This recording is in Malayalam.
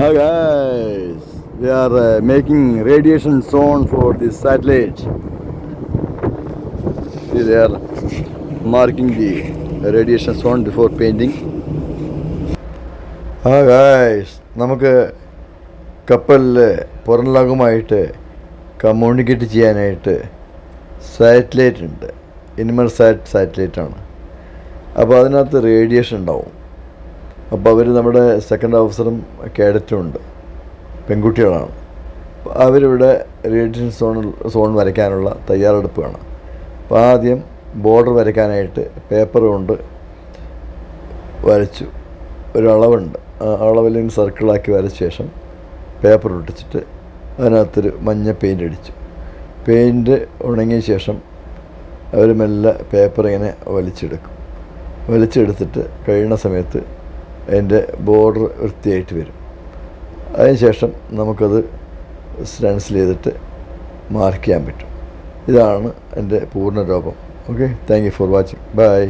Hi guys, we are making radiation zone for this satellite. See, they are marking the radiation zone before painting. Hi guys, നമുക്ക് കപ്പലിൽ പുറം ലോകവുമായിട്ട് കമ്മ്യൂണിക്കേറ്റ് ചെയ്യാനായിട്ട് സാറ്റലൈറ്റ് ഉണ്ട്. സാറ്റലൈറ്റാണ്. അപ്പോൾ അതിനകത്ത് റേഡിയേഷൻ ഉണ്ടാവും. അപ്പോൾ അവർ നമ്മുടെ സെക്കൻഡ് ഓഫീസറും കേഡറ്റും ഉണ്ട്, പെൺകുട്ടികളാണ്. അപ്പോൾ അവരിവിടെ റേഡിയേഷൻ സോൺ വരയ്ക്കാനുള്ള തയ്യാറെടുപ്പ് വേണം. അപ്പോൾ ആദ്യം ബോർഡർ വരയ്ക്കാനായിട്ട് പേപ്പർ കൊണ്ട് വരച്ചു. ഒരളവുണ്ട്, ആ അളവിൽ സർക്കിളാക്കി വരച്ച ശേഷം പേപ്പർ ഒട്ടിച്ചിട്ട് അതിനകത്തൊരു മഞ്ഞ പെയിൻ്റ് അടിച്ചു. പെയിൻറ്റ് ഉണങ്ങിയ ശേഷം അവർ മെല്ലെ പേപ്പർ ഇങ്ങനെ വലിച്ചെടുത്തിട്ട് കഴിയുന്ന സമയത്ത് അതിൻ്റെ ബോർഡർ വൃത്തിയായിട്ട് വരും. അതിനുശേഷം നമുക്കത് സ്റ്റെൻസിൽ ചെയ്തിട്ട് മാർക്ക് ചെയ്യാൻ പറ്റും. ഇതാണ് എൻ്റെ പൂർണ്ണ രൂപം. Okay, thank you for watching. By.